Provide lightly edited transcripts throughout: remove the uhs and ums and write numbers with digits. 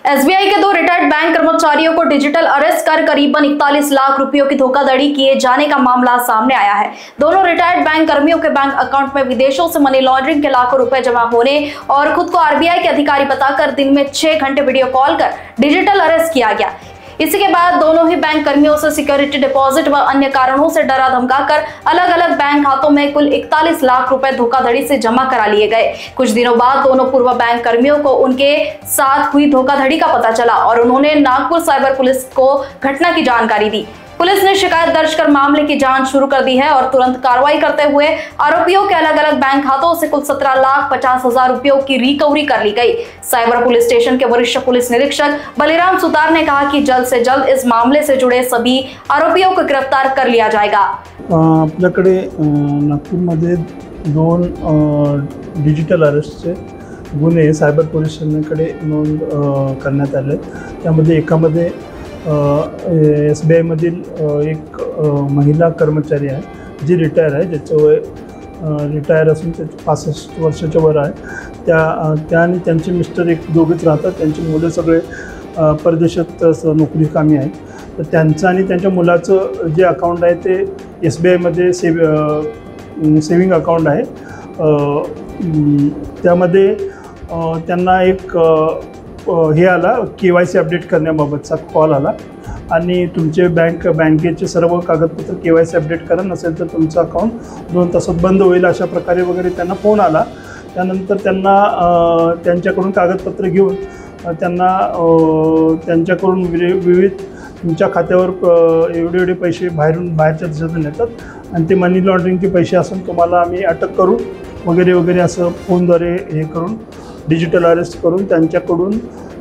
SBI के दो retired bank कर्मचारियों को digital arrest कर करीबन 41 लाख रुपयों की धोखाधड़ी किए जाने का मामला सामने आया है। दोनों रिटायर्ड बैंक कर्मियों के बैंक अकाउंट में विदेशों से मनी लॉन्ड्रिंग के लाखों रुपए जमा होने और खुद को आरबीआई के अधिकारी बताकर दिन में 6 घंटे वीडियो कॉल कर डिजिटल अरेस्ट किया गया। इसी के बाद दोनों ही बैंक कर्मियों से सिक्योरिटी डिपॉजिट व अन्य कारणों से डरा धमकाकर अलग अलग बैंक खातों में कुल 41 लाख रुपए धोखाधड़ी से जमा करा लिए गए। कुछ दिनों बाद दोनों पूर्व बैंक कर्मियों को उनके साथ हुई धोखाधड़ी का पता चला और उन्होंने नागपुर साइबर पुलिस को घटना की जानकारी दी। पुलिस ने शिकायत दर्ज कर मामले की जांच शुरू कर दी है और तुरंत कार्रवाई करते हुए आरोपियों के अलग अलग बैंक खातों से कुल 17,50,000 रुपयों की रिकवरी कर ली गई। साइबर पुलिस स्टेशन के वरिष्ठ पुलिस निरीक्षक बलिराम सुतार ने कहा कि जल्द से जल्द इस मामले से जुड़े सभी आरोपियों को गिरफ्तार कर लिया जाएगा। आपल्याकडे नागपूरमध्ये 2 डिजिटल अरेस्टचे गुन्हे सायबर पोलीस स्टेशनकडे नोंद करण्यात आले। त्यामध्ये एकामध्ये एसबीआई मधील एक महिला कर्मचारी आहे जी रिटायर आहे, ज्याचं वय रिटायर असून त्याचे 65 वर्षाच्या वर आहे। त्या आणि त्यांचे मिस्टर एक दोघेच राहतात। त्यांची मुलं सगळे परदेशात नोकरी कामी आहेत। तर त्यांचं आणि त्यांच्या मुलाचं जे अकाउंट आहे ते एसबीआयमध्ये सेविंग अकाउंट आहे। त्यामध्ये त्यांना एक हे आला KYC अपडेट करण्याबाबतचा कॉल आला आणि तुमचे बँकेचे सर्व कागदपत्र KYC अपडेट करा, नसेल तर तुमचं अकाउंट 2 तासात बंद होईल, अशा प्रकारे वगैरे त्यांना फोन आला। त्यानंतर त्यांना त्यांच्याकडून कागदपत्र घेऊन त्यांच्याकडून विविध तुमच्या खात्यावर एवढे पैसे बाहेरच्या देशातून येतात आणि ते मनी लॉन्ड्रिंगचे पैसे असून तुम्हाला आम्ही अटक करू वगैरे असं फोनद्वारे हे करून डिजिटल अरेस्ट करून त्यांच्याकडून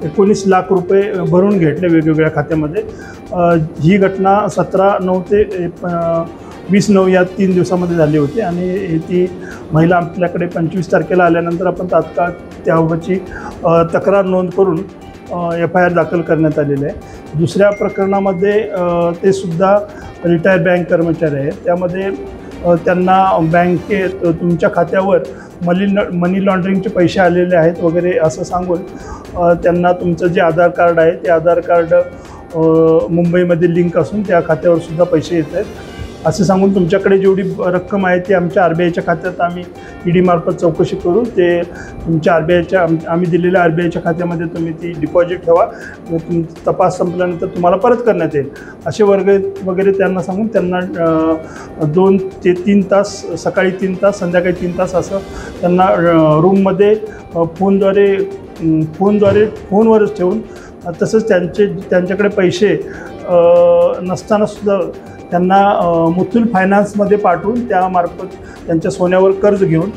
19 लाख रुपये भरून घेतले वेगवेगळ्या खात्यामध्ये। ही घटना 17/9 ते 20/9 या 3 दिवसामध्ये झाली होती आणि ती महिला आपल्याकडे 25 तारखेला आल्यानंतर आपण तात्काळ त्याबाबतची तक्रार नोंद करून FIR दाखल करण्यात आलेली आहे। दुसऱ्या प्रकरणामध्ये ते सुद्धा रिटायर्ड बँक कर्मचारी आहेत। त्यामध्ये त्यांना बँकेत तुमच्या खात्यावर मनी लॉन्ड्रिंगचे पैसे आलेले आहेत वगैरे असं सांगून त्यांना तुमचं जे आधार कार्ड आहे ते आधार कार्ड मुंबईमध्ये लिंक असून त्या खात्यावर सुद्धा पैसे येत आहेत असे सांगून तुमच्याकडे जेवढी रक्कम आहे ती आमच्या आरबीआयच्या खात्यात आम्ही ईडी मार्फत चौकशी करू, ते तुमच्या आम्ही दिलेल्या आरबीआयच्या खात्यामध्ये तुम्ही ती डिपॉझिट ठेवा, तपास संपल्यानंतर तुम्हाला परत करण्यात येईल असे वगैरे त्यांना सांगून त्यांना 2 ते 3 तास, सकाळी 3 तास, संध्याकाळी 3 तास असं त्यांना रूममध्ये फोनवरच ठेवून, तसंच त्यांच्याकडे पैसे नसताना सुद्धा त्यांना मुथूट फायनान्समध्ये पाठवून त्यामार्फत त्यांच्या सोन्यावर कर्ज घेऊन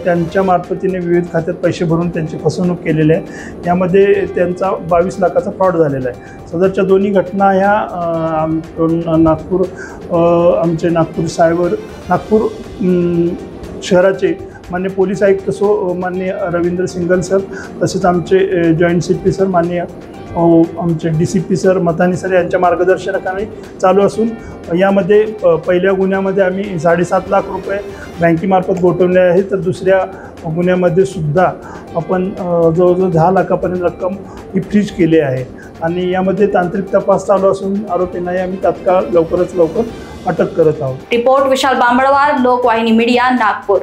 त्यांच्या मार्फतीने विविध खात्यात पैसे भरून त्यांची फसवणूक केलेली आहे। यामध्ये त्यांचा 22 लाखाचा फ्रॉड झालेला आहे। सदरच्या दोन्ही घटना ह्या आमचे नागपूर शहराचे मान्य पोलीस आयुक्त माननीय रवींद्र सिंगल सर, तसेच आमचे जॉईंट CP सर माननीय आमचे DCP सर मथानी सर यांच्या मार्गदर्शनाखाली चालू असून यामध्ये पहिल्या गुन्ह्यामध्ये आम्ही 7.5 लाख रुपये बँकेमार्फत गोठवले आहेत, तर दुसऱ्या गुन्ह्यामध्ये सुद्धा आपण जवळजवळ 10 लाखापर्यंत रक्कम ही फ्रीज केली आहे आणि यामध्ये तांत्रिक तपास चालू असून आरोपींनाही आम्ही तात्काळ लवकरात लवकर अटक करत आहोत। रिपोर्ट विशाल बांबड़वार, लोकवाहिनी मीडिया, नागपुर।